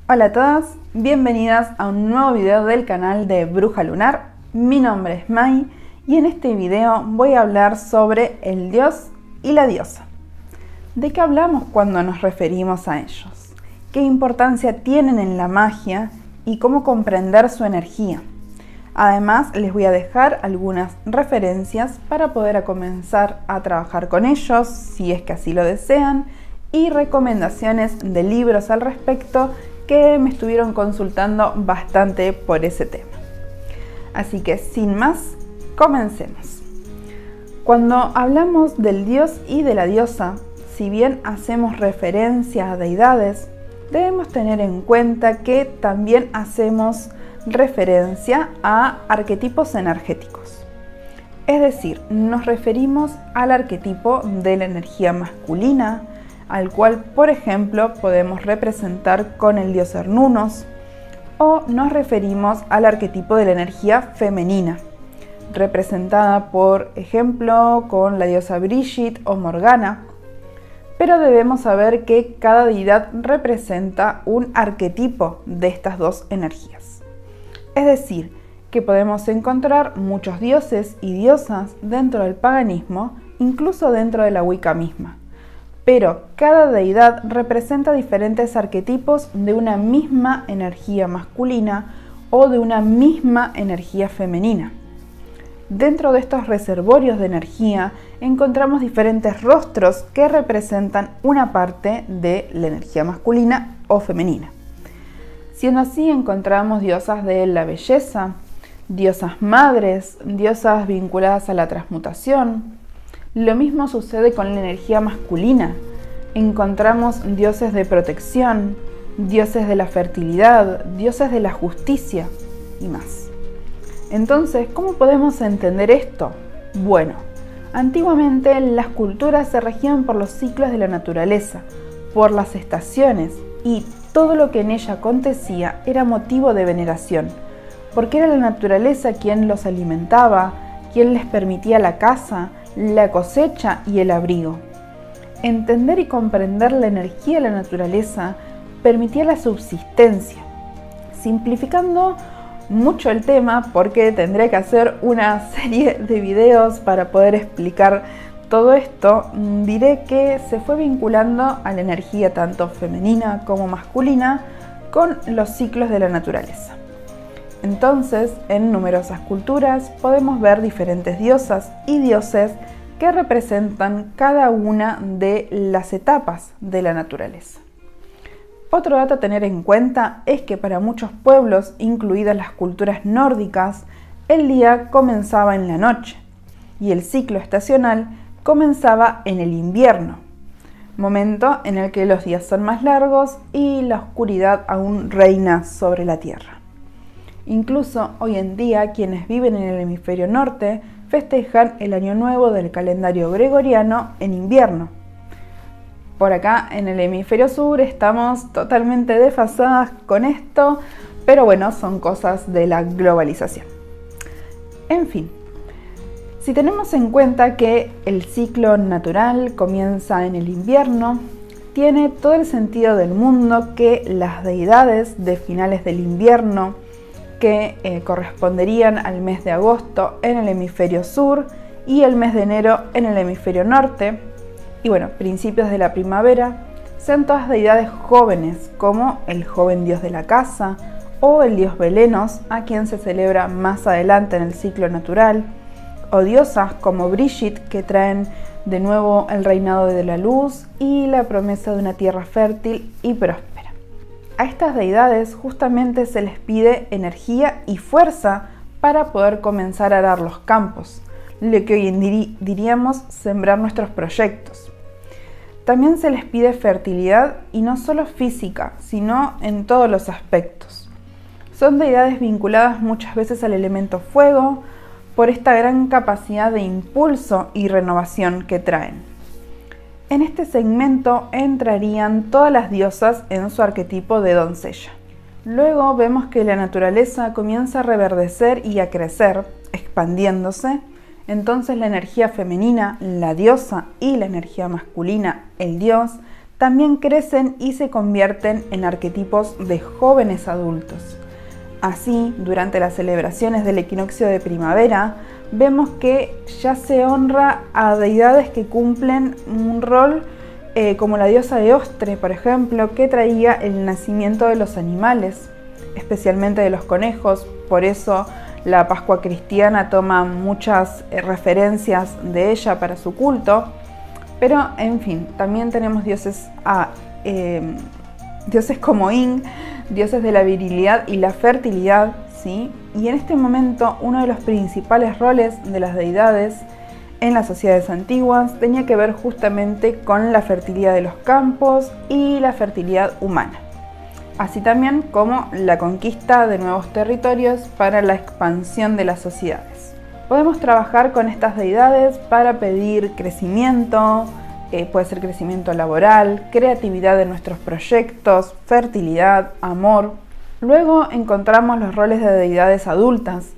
Hola a todas, bienvenidas a un nuevo video del canal de Bruja Lunar. Mi nombre es Mai y en este video voy a hablar sobre el dios y la diosa. ¿De qué hablamos cuando nos referimos a ellos? ¿Qué importancia tienen en la magia y cómo comprender su energía? Además, les voy a dejar algunas referencias para poder comenzar a trabajar con ellos, si es que así lo desean, y recomendaciones de libros al respecto que me estuvieron consultando bastante por ese tema. Así que sin más, comencemos. Cuando hablamos del dios y de la diosa, si bien hacemos referencia a deidades, debemos tener en cuenta que también hacemos referencia a arquetipos energéticos. Es decir, nos referimos al arquetipo de la energía masculina, al cual, por ejemplo, podemos representar con el dios Cernunnos, o nos referimos al arquetipo de la energía femenina, representada, por ejemplo, con la diosa Brigitte o Morgana. Pero debemos saber que cada deidad representa un arquetipo de estas dos energías. Es decir, que podemos encontrar muchos dioses y diosas dentro del paganismo, incluso dentro de la Wicca misma. Pero cada deidad representa diferentes arquetipos de una misma energía masculina o de una misma energía femenina. Dentro de estos reservorios de energía encontramos diferentes rostros que representan una parte de la energía masculina o femenina. Siendo así, encontramos diosas de la belleza, diosas madres, diosas vinculadas a la transmutación. Lo mismo sucede con la energía masculina. Encontramos dioses de protección, dioses de la fertilidad, dioses de la justicia y más. Entonces, ¿cómo podemos entender esto? Bueno, antiguamente las culturas se regían por los ciclos de la naturaleza, por las estaciones, y todo lo que en ella acontecía era motivo de veneración, porque era la naturaleza quien los alimentaba, quien les permitía la caza, la cosecha y el abrigo. Entender y comprender la energía de la naturaleza permitía la subsistencia. Simplificando mucho el tema, porque tendré que hacer una serie de videos para poder explicar todo esto, diré que se fue vinculando a la energía tanto femenina como masculina con los ciclos de la naturaleza. Entonces, en numerosas culturas podemos ver diferentes diosas y dioses que representan cada una de las etapas de la naturaleza. Otro dato a tener en cuenta es que para muchos pueblos, incluidas las culturas nórdicas, el día comenzaba en la noche y el ciclo estacional comenzaba en el invierno, momento en el que los días son más largos y la oscuridad aún reina sobre la tierra. Incluso hoy en día quienes viven en el hemisferio norte festejan el año nuevo del calendario gregoriano en invierno. Por acá en el hemisferio sur estamos totalmente desfasadas con esto, pero bueno, son cosas de la globalización. En fin, si tenemos en cuenta que el ciclo natural comienza en el invierno, tiene todo el sentido del mundo que las deidades de finales del invierno, que corresponderían al mes de agosto en el hemisferio sur y el mes de enero en el hemisferio norte, y bueno, principios de la primavera, sean todas deidades jóvenes, como el joven dios de la casa o el dios Belenos, a quien se celebra más adelante en el ciclo natural, o diosas como Brigitte, que traen de nuevo el reinado de la luz y la promesa de una tierra fértil y próspera. A estas deidades justamente se les pide energía y fuerza para poder comenzar a arar los campos, lo que hoy en día diríamos sembrar nuestros proyectos. También se les pide fertilidad, y no solo física, sino en todos los aspectos. Son deidades vinculadas muchas veces al elemento fuego por esta gran capacidad de impulso y renovación que traen. En este segmento entrarían todas las diosas en su arquetipo de doncella. Luego vemos que la naturaleza comienza a reverdecer y a crecer, expandiéndose. Entonces la energía femenina, la diosa, y la energía masculina, el dios, también crecen y se convierten en arquetipos de jóvenes adultos. Así, durante las celebraciones del equinoccio de primavera, vemos que ya se honra a deidades que cumplen un rol como la diosa Eostre, por ejemplo, que traía el nacimiento de los animales, especialmente de los conejos. Por eso la Pascua cristiana toma muchas referencias de ella para su culto. Pero, en fin, también tenemos dioses como In, dioses de la virilidad y la fertilidad, ¿sí? Y en este momento uno de los principales roles de las deidades en las sociedades antiguas tenía que ver justamente con la fertilidad de los campos y la fertilidad humana, así también como la conquista de nuevos territorios para la expansión de las sociedades. Podemos trabajar con estas deidades para pedir crecimiento, puede ser crecimiento laboral, creatividad de nuestros proyectos, fertilidad, amor. Luego encontramos los roles de deidades adultas,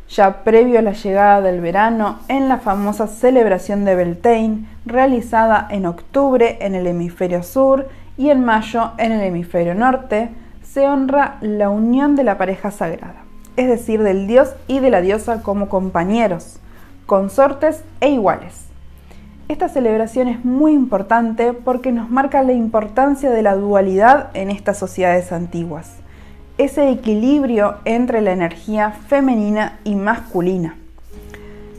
ya previo a la llegada del verano en la famosa celebración de Beltane, realizada en octubre en el hemisferio sur y en mayo en el hemisferio norte, se honra la unión de la pareja sagrada, es decir, del dios y de la diosa como compañeros, consortes e iguales. Esta celebración es muy importante porque nos marca la importancia de la dualidad en estas sociedades antiguas, ese equilibrio entre la energía femenina y masculina.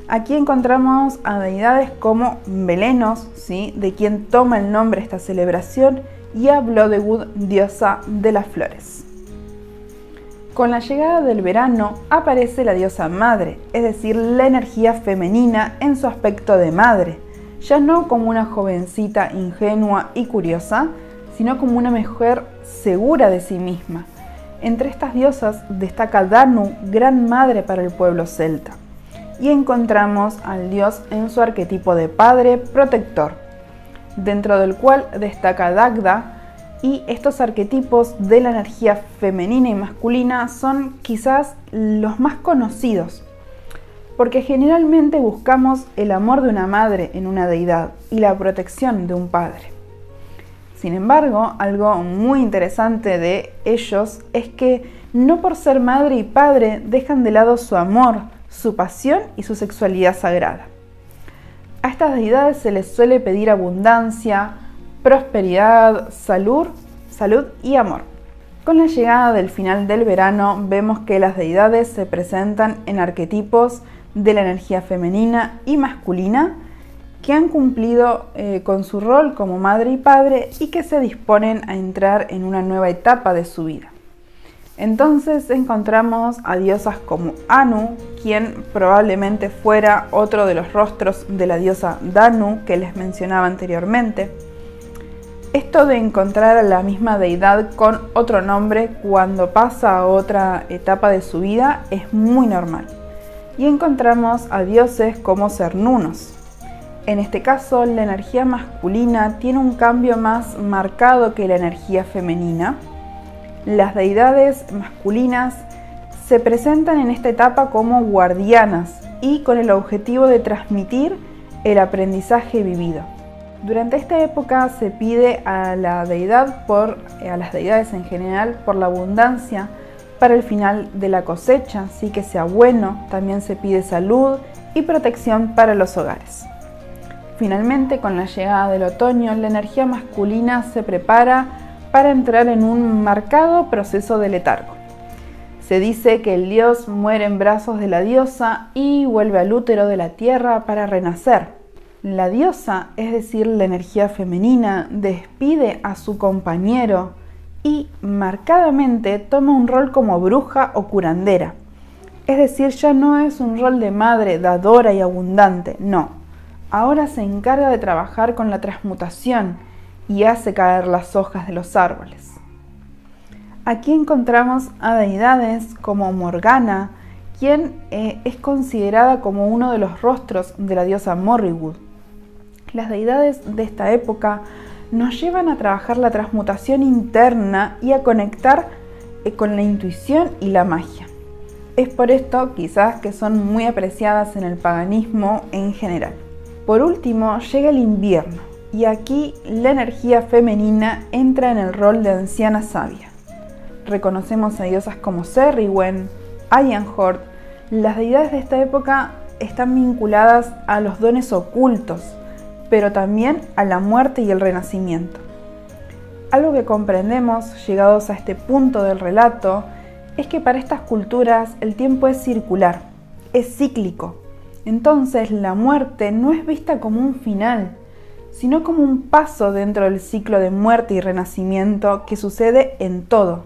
Aquí encontramos a deidades como Belenos, ¿sí?, de quien toma el nombre esta celebración, y a Bloodwood, diosa de las flores. Con la llegada del verano aparece la diosa madre, es decir, la energía femenina en su aspecto de madre, ya no como una jovencita ingenua y curiosa, sino como una mujer segura de sí misma. Entre estas diosas destaca Danu, gran madre para el pueblo celta, y encontramos al dios en su arquetipo de padre protector, dentro del cual destaca Dagda, y estos arquetipos de la energía femenina y masculina son quizás los más conocidos, porque generalmente buscamos el amor de una madre en una deidad y la protección de un padre. Sin embargo, algo muy interesante de ellos es que no por ser madre y padre dejan de lado su amor, su pasión y su sexualidad sagrada. A estas deidades se les suele pedir abundancia, prosperidad, salud y amor. Con la llegada del final del verano vemos que las deidades se presentan en arquetipos de la energía femenina y masculina que han cumplido con su rol como madre y padre y que se disponen a entrar en una nueva etapa de su vida. Entonces encontramos a diosas como Anu, quien probablemente fuera otro de los rostros de la diosa Danu que les mencionaba anteriormente. Esto de encontrar a la misma deidad con otro nombre cuando pasa a otra etapa de su vida es muy normal. Y encontramos a dioses como Cernunos. En este caso, la energía masculina tiene un cambio más marcado que la energía femenina. Las deidades masculinas se presentan en esta etapa como guardianas y con el objetivo de transmitir el aprendizaje vivido. Durante esta época se pide a la deidad a las deidades en general por la abundancia para el final de la cosecha, así que sea bueno. También se pide salud y protección para los hogares. Finalmente, con la llegada del otoño, la energía masculina se prepara para entrar en un marcado proceso de letargo. Se dice que el dios muere en brazos de la diosa y vuelve al útero de la tierra para renacer. La diosa, es decir, la energía femenina, despide a su compañero y marcadamente toma un rol como bruja o curandera. Es decir, ya no es un rol de madre dadora y abundante, no. Ahora se encarga de trabajar con la transmutación y hace caer las hojas de los árboles. Aquí encontramos a deidades como Morgana, quien es considerada como uno de los rostros de la diosa Morriwood. Las deidades de esta época nos llevan a trabajar la transmutación interna y a conectar con la intuición y la magia. Es por esto quizás que son muy apreciadas en el paganismo en general. Por último, llega el invierno, y aquí la energía femenina entra en el rol de anciana sabia. Reconocemos a diosas como Cerriwen, Ayanhort. Las deidades de esta época están vinculadas a los dones ocultos, pero también a la muerte y el renacimiento. Algo que comprendemos, llegados a este punto del relato, es que para estas culturas el tiempo es circular, es cíclico. Entonces la muerte no es vista como un final, sino como un paso dentro del ciclo de muerte y renacimiento que sucede en todo,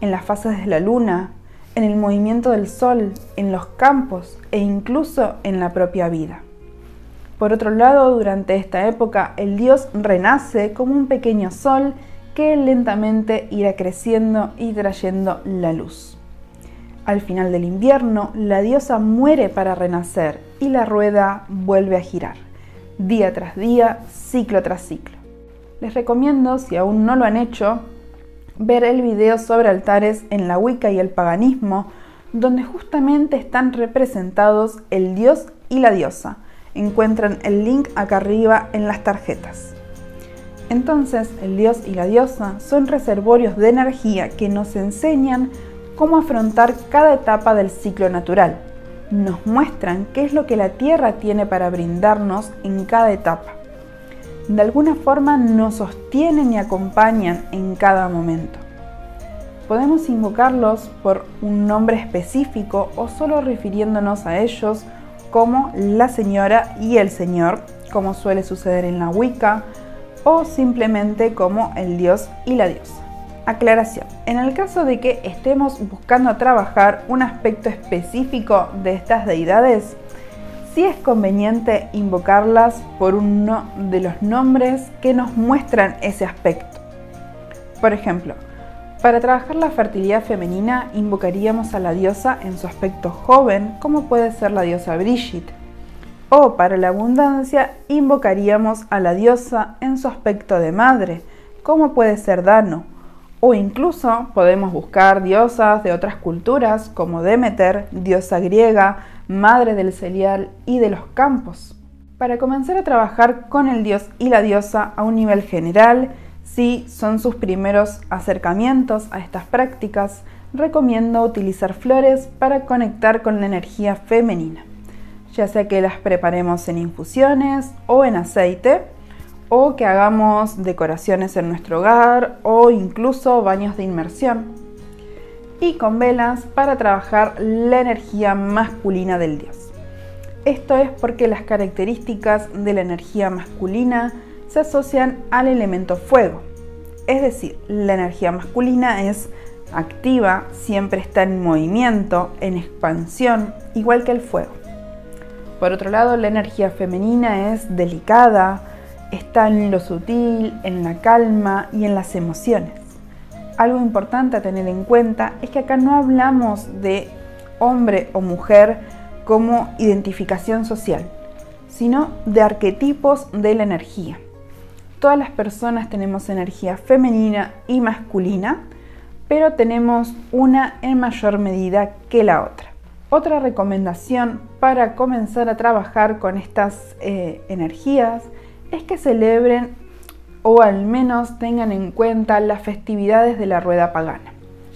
en las fases de la luna, en el movimiento del sol, en los campos e incluso en la propia vida. Por otro lado, durante esta época, el dios renace como un pequeño sol que lentamente irá creciendo y trayendo la luz. Al final del invierno, la diosa muere para renacer y la rueda vuelve a girar, día tras día, ciclo tras ciclo. Les recomiendo, si aún no lo han hecho, ver el video sobre altares en la Wicca y el paganismo, donde justamente están representados el dios y la diosa. Encuentran el link acá arriba en las tarjetas. Entonces, el dios y la diosa son reservorios de energía que nos enseñan cómo afrontar cada etapa del ciclo natural. Nos muestran qué es lo que la Tierra tiene para brindarnos en cada etapa. De alguna forma nos sostienen y acompañan en cada momento. Podemos invocarlos por un nombre específico o solo refiriéndonos a ellos como la señora y el señor, como suele suceder en la Wicca, o simplemente como el dios y la diosa. Aclaración: en el caso de que estemos buscando trabajar un aspecto específico de estas deidades, sí es conveniente invocarlas por uno de los nombres que nos muestran ese aspecto. Por ejemplo, para trabajar la fertilidad femenina invocaríamos a la diosa en su aspecto joven, como puede ser la diosa Brigitte. O para la abundancia invocaríamos a la diosa en su aspecto de madre, como puede ser Dano. O incluso podemos buscar diosas de otras culturas como Demeter, diosa griega, madre del cereal y de los campos. Para comenzar a trabajar con el dios y la diosa a un nivel general, si son sus primeros acercamientos a estas prácticas, recomiendo utilizar flores para conectar con la energía femenina, ya sea que las preparemos en infusiones o en aceite, o que hagamos decoraciones en nuestro hogar o incluso baños de inmersión, y con velas para trabajar la energía masculina del dios. Esto es porque las características de la energía masculina se asocian al elemento fuego, es decir, la energía masculina es activa, siempre está en movimiento, en expansión, igual que el fuego. Por otro lado, la energía femenina es delicada, está en lo sutil, en la calma y en las emociones. Algo importante a tener en cuenta es que acá no hablamos de hombre o mujer como identificación social, sino de arquetipos de la energía. Todas las personas tenemos energía femenina y masculina, pero tenemos una en mayor medida que la otra. Otra recomendación para comenzar a trabajar con estas energías es que celebren o al menos tengan en cuenta las festividades de la rueda pagana,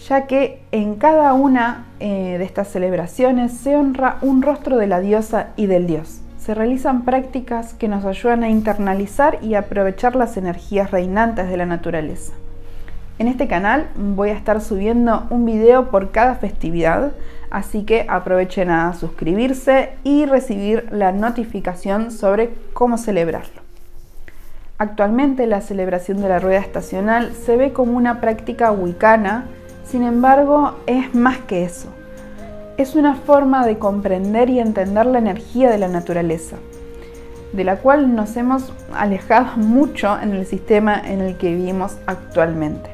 ya que en cada una de estas celebraciones se honra un rostro de la diosa y del dios. Se realizan prácticas que nos ayudan a internalizar y aprovechar las energías reinantes de la naturaleza. En este canal voy a estar subiendo un video por cada festividad, así que aprovechen a suscribirse y recibir la notificación sobre cómo celebrarlo. Actualmente la celebración de la rueda estacional se ve como una práctica wicana, sin embargo es más que eso. Es una forma de comprender y entender la energía de la naturaleza, de la cual nos hemos alejado mucho en el sistema en el que vivimos actualmente.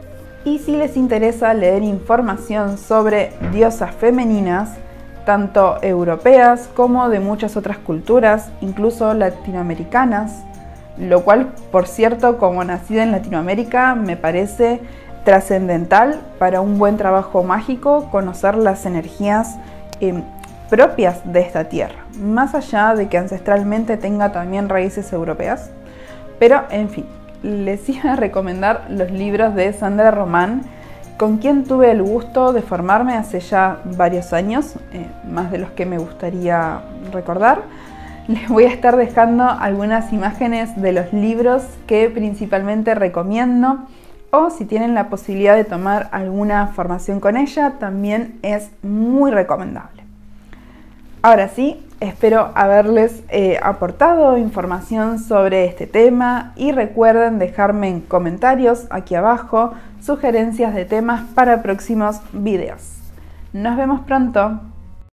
Y si les interesa leer información sobre diosas femeninas, tanto europeas como de muchas otras culturas, incluso latinoamericanas, lo cual, por cierto, como nacida en Latinoamérica, me parece trascendental para un buen trabajo mágico conocer las energías propias de esta tierra, más allá de que ancestralmente tenga también raíces europeas, Pero, en fin, les iba a recomendar los libros de Sandra Román, con quien tuve el gusto de formarme hace ya varios años, más de los que me gustaría recordar. Les voy a estar dejando algunas imágenes de los libros que principalmente recomiendo, o si tienen la posibilidad de tomar alguna formación con ella, también es muy recomendable. Ahora sí, espero haberles aportado información sobre este tema y recuerden dejarme en comentarios aquí abajo sugerencias de temas para próximos videos. Nos vemos pronto.